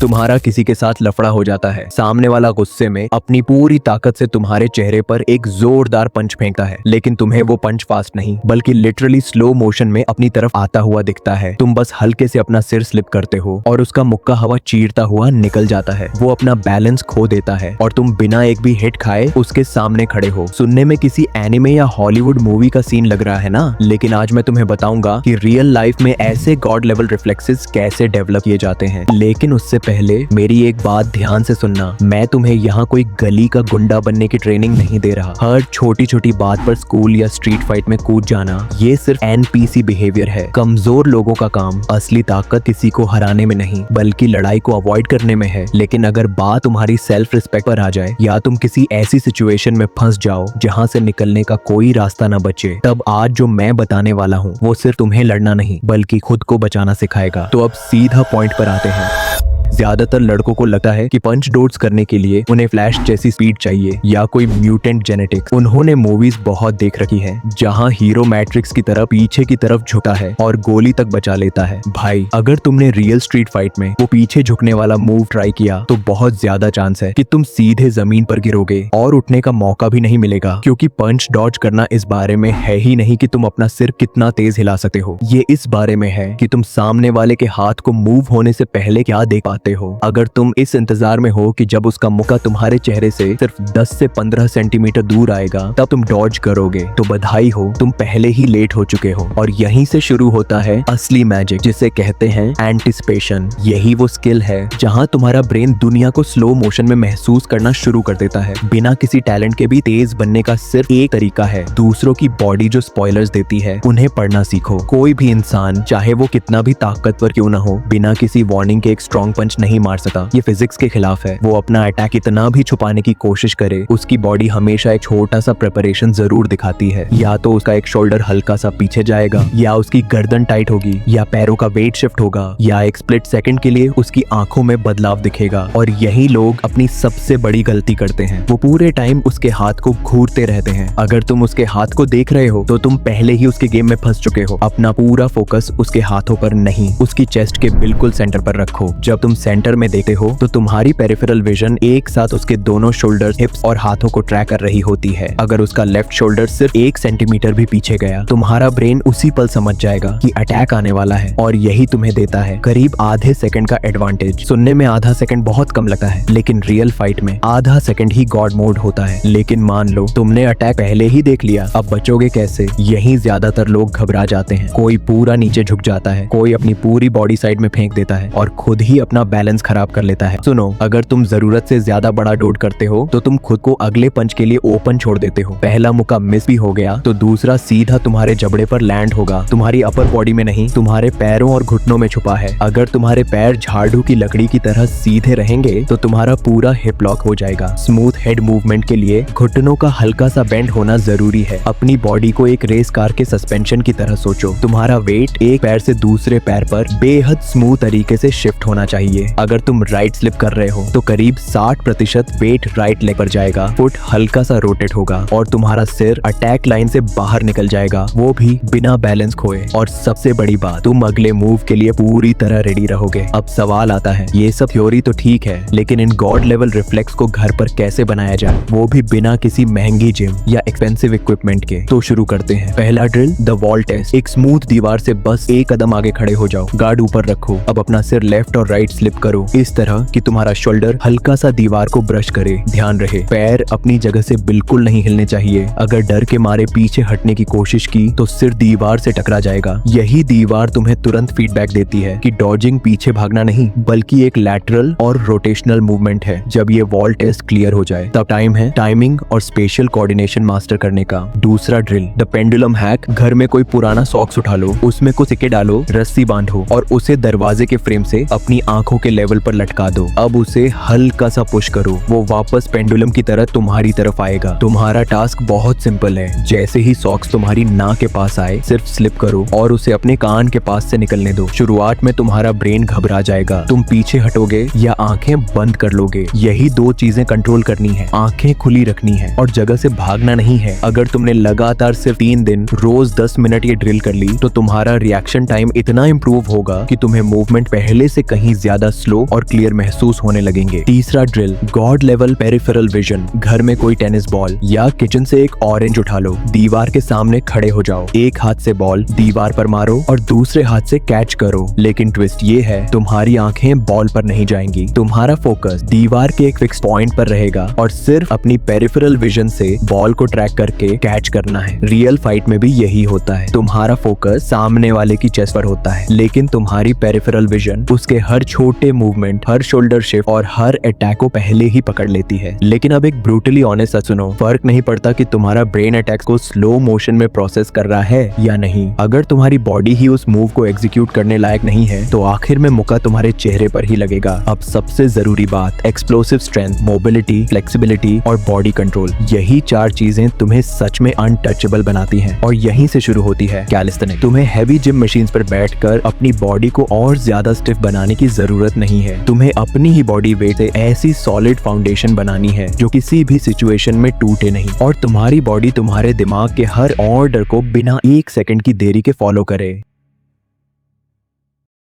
तुम्हारा किसी के साथ लफड़ा हो जाता है, सामने वाला गुस्से में अपनी पूरी ताकत से तुम्हारे चेहरे पर एक जोरदार पंच फेंकता है, लेकिन तुम्हें वो पंच फास्ट नहीं बल्कि लिटरली स्लो मोशन में अपनी तरफ आता हुआ दिखता है। तुम बस हल्के से अपना सिर स्लिप करते हो और उसका मुक्का हवा चीरता हुआ निकल जाता है। वो अपना बैलेंस खो देता है और तुम बिना एक भी हिट खाए उसके सामने खड़े हो। सुनने में किसी एनिमे या हॉलीवुड मूवी का सीन लग रहा है ना, लेकिन आज मैं तुम्हें बताऊंगा कि रियल लाइफ में ऐसे गॉड लेवल रिफ्लेक्सेस कैसे डेवलप किए जाते हैं। लेकिन उससे पहले मेरी एक बात ध्यान से सुनना, मैं तुम्हें यहाँ कोई गली का गुंडा बनने की ट्रेनिंग नहीं दे रहा। हर छोटी छोटी बात पर स्कूल या स्ट्रीट फाइट में कूद जाना ये सिर्फ एनपीसी बिहेवियर है। कमजोर लोगों का काम असली ताकत किसी को हराने में नहीं बल्कि लड़ाई को अवॉइड करने में है। लेकिन अगर बात तुम्हारी सेल्फ रिस्पेक्ट पर आ जाए या तुम किसी ऐसी सिचुएशन में फंस जाओ जहाँ से निकलने का कोई रास्ता न बचे, तब आज जो मैं बताने वाला हूँ वो सिर्फ तुम्हें लड़ना नहीं बल्कि खुद को बचाना सिखाएगा। तो अब सीधा पॉइंट पर आते हैं। ज्यादातर लड़कों को लगता है कि पंच डोट्स करने के लिए उन्हें फ्लैश जैसी स्पीड चाहिए या कोई म्यूटेंट जेनेटिक्स। उन्होंने मूवीज बहुत देख रखी हैं, जहां हीरो मैट्रिक्स की तरह पीछे की तरफ झुका है और गोली तक बचा लेता है। भाई, अगर तुमने रियल स्ट्रीट फाइट में वो पीछे झुकने वाला मूव ट्राई किया तो बहुत ज्यादा चांस है कि तुम सीधे जमीन पर गिरोगे और उठने का मौका भी नहीं मिलेगा, क्योंकि पंच डॉज करना इस बारे में है ही नहीं कि तुम अपना सिर कितना तेज हिला सकते हो। ये इस बारे में है कि तुम सामने वाले के हाथ को मूव होने से पहले क्या देख पाते हो। अगर तुम इस इंतजार में हो कि जब उसका मुक्का तुम्हारे चेहरे से सिर्फ 10 से 15 सेंटीमीटर दूर आएगा तब तुम डॉज करोगे, तो बधाई हो, तुम पहले ही लेट हो चुके हो। और यहीं से शुरू होता है असली मैजिक, जिसे कहते हैं एंटिसिपेशन। यही वो स्किल है जहां तुम्हारा ब्रेन दुनिया को स्लो मोशन में महसूस करना शुरू कर देता है। बिना किसी टैलेंट के भी तेज बनने का सिर्फ एक तरीका है, दूसरों की बॉडी जो स्पॉयलर्स देती है उन्हें पढ़ना सीखो। कोई भी इंसान चाहे वो कितना भी ताकतवर क्यों ना हो, बिना किसी वार्निंग के एक स्ट्रॉन्ग पंच नहीं मार सकता। ये फिजिक्स के खिलाफ है। वो अपना अटैक इतना भी छुपाने की कोशिश करे, उसकी बॉडी हमेशा एक छोटा सा प्रिपरेशन जरूर दिखाती है। या तो उसका एक शोल्डर हल्का सा पीछे जाएगा, या उसकी गर्दन टाइट होगी, या पैरों का वेट शिफ्ट होगा, या एक स्प्लिट सेकंड के लिए उसकी आंखों में बदलाव दिखेगा। और यही लोग अपनी सबसे बड़ी गलती करते हैं, वो पूरे टाइम उसके हाथ को घूरते रहते हैं। अगर तुम उसके हाथ को देख रहे हो तो तुम पहले ही उसके गेम में फंस चुके हो। अपना पूरा फोकस उसके हाथों पर नहीं, उसकी चेस्ट के बिल्कुल सेंटर पर रखो। जब तुम सेंटर में देखते हो तो तुम्हारी पेरिफेरल विजन एक साथ उसके दोनों शोल्डर्स, हिप्स और हाथों को ट्रैक कर रही होती है। अगर उसका लेफ्ट शोल्डर सिर्फ 1 सेंटीमीटर भी पीछे गया, तुम्हारा ब्रेन उसी पल समझ जाएगा कि अटैक आने वाला है, और यही तुम्हें देता है करीब आधे सेकंड का एडवांटेज। सुनने में आधा सेकंड बहुत कम लगता है, लेकिन रियल फाइट में आधा सेकंड ही गॉड मोड होता है। लेकिन मान लो तुमने अटैक पहले ही देख लिया, अब बचोगे कैसे? यही ज्यादातर लोग घबरा जाते हैं। कोई पूरा नीचे झुक जाता है, कोई अपनी पूरी बॉडी साइड में फेंक देता है और खुद ही अपना बैलेंस खराब कर लेता है। सुनो, अगर तुम जरूरत से ज्यादा बड़ा डोट करते हो तो तुम खुद को अगले पंच के लिए ओपन छोड़ देते हो। पहला मुक्का मिस भी हो गया तो दूसरा सीधा तुम्हारे जबड़े पर लैंड होगा। तुम्हारी अपर बॉडी में नहीं, तुम्हारे पैरों और घुटनों में छुपा है। अगर तुम्हारे पैर झाड़ू की लकड़ी की तरह सीधे रहेंगे तो तुम्हारा पूरा हिप लॉक हो जाएगा। स्मूथ हेड मूवमेंट के लिए घुटनों का हल्का सा बेंड होना जरूरी है। अपनी बॉडी को एक रेस कार के सस्पेंशन की तरह सोचो। तुम्हारा वेट एक पैर से दूसरे पैर पर बेहद स्मूथ तरीके से शिफ्ट होना चाहिए। अगर तुम राइट स्लिप कर रहे हो तो करीब 60% वेट राइट लेग पर जाएगा, फुट हल्का सा रोटेट होगा और तुम्हारा सिर अटैक लाइन से बाहर निकल जाएगा, वो भी बिना बैलेंस खोए। और सबसे बड़ी बात, तुम अगले मूव के लिए पूरी तरह रेडी रहोगे। अब सवाल आता है, ये सब थ्योरी तो ठीक है, लेकिन इन गॉड लेवल रिफ्लेक्स को घर पर कैसे बनाया जाए, वो भी बिना किसी महंगी जिम या एक्सपेंसिव इक्विपमेंट के? तो शुरू करते हैं। पहला ड्रिल, द वॉल टेस्ट। एक स्मूथ दीवार से बस एक कदम आगे खड़े हो जाओ, गार्ड ऊपर रखो। अब अपना सिर लेफ्ट और राइट स्लिप करो इस तरह कि तुम्हारा शोल्डर हल्का सा दीवार को ब्रश करे। ध्यान रहे, पैर अपनी जगह से बिल्कुल नहीं हिलने चाहिए। अगर डर के मारे पीछे हटने की कोशिश की तो सिर दीवार से टकरा जाएगा। यही दीवार तुम्हें तुरंत फीडबैक देती है कि डॉजिंग पीछे भागना नहीं बल्कि एक लैटरल और रोटेशनल मूवमेंट है। जब ये वॉल टेस्ट क्लियर हो जाए तब टाइम है टाइमिंग और स्पेशल कोऑर्डिनेशन मास्टर करने का। दूसरा ड्रिल, द पेंडुलम हैक। घर में कोई पुराना सॉक्स उठा लो, उसमें कुछ सिक्के डालो, रस्सी बांधो और उसे दरवाजे के फ्रेम से अपनी आंखों के लेवल पर लटका दो। अब उसे हल्का सा पुश करो, वो वापस पेंडुलम की तरह तुम्हारी तरफ आएगा। तुम्हारा टास्क बहुत सिंपल है। जैसे ही सॉक्स तुम्हारी नाक के पास आए, सिर्फ स्लिप करो और उसे अपने कान के पास से निकलने दो। शुरुआत में तुम्हारा ब्रेन घबरा जाएगा, तुम पीछे हटोगे या आंखें बंद कर लोगे। यही 2 चीजें कंट्रोल करनी है, आंखें खुली रखनी है और जगह से भागना नहीं है। अगर तुमने लगातार सिर्फ 3 दिन रोज 10 मिनट ये ड्रिल कर ली तो तुम्हारा रिएक्शन टाइम इतना इंप्रूव होगा कि तुम्हें मूवमेंट पहले से कहीं ज्यादा स्लो और क्लियर महसूस होने लगेंगे। तीसरा drill, God level peripheral vision. घर में कोई टेनिस बॉल या किचन से एक ऑरेंज उठा लो, दीवार के सामने खड़े हो जाओ, एक हाथ से बॉल दीवार पर मारो और दूसरे हाथ से कैच करो। लेकिन ट्विस्ट ये है, तुम्हारी आंखें बॉल पर नहीं जाएंगी, तुम्हारा फोकस दीवार के एक फिक्स पॉइंट पर रहेगा और सिर्फ अपनी पेरिफेरल विजन से बॉल को ट्रैक करके कैच करना है। रियल फाइट में भी यही होता है, तुम्हारा फोकस सामने वाले की चेस्ट पर होता है, लेकिन तुम्हारी पेरिफेरल विजन उसके हर छोटे मूवमेंट, हर शोल्डर शिफ्ट और हर अटैक को पहले ही पकड़ लेती है। लेकिन अब एक ब्रूटली ऑनेस्ट सच सुनो, फर्क नहीं पड़ता कि तुम्हारा ब्रेन अटैक को स्लो मोशन में प्रोसेस कर रहा है या नहीं। अगर तुम्हारी बॉडी ही उस मूव को एग्जीक्यूट करने लायक नहीं है तो आखिर में मुक्का तुम्हारे चेहरे पर ही लगेगा। अब सबसे जरूरी बात, एक्सप्लोसिव स्ट्रेंथ, मोबिलिटी, फ्लेक्सिबिलिटी और बॉडी कंट्रोल। यही 4 चीजें तुम्हें सच में अनटचेबल बनाती हैं और यहीं से शुरू होती है कैलिस्थेनिक्स। तुम्हें हैवी जिम मशीन्स पर बैठकर अपनी बॉडी को और ज्यादा स्टिफ बनाने की जरूरत नहीं है। तुम्हें अपनी ही बॉडी वेट से ऐसी सॉलिड फाउंडेशन बनानी है जो किसी भी सिचुएशन में टूटे नहीं और तुम्हारी बॉडी तुम्हारे दिमाग के हर ऑर्डर को बिना 1 सेकंड की देरी के फॉलो करे।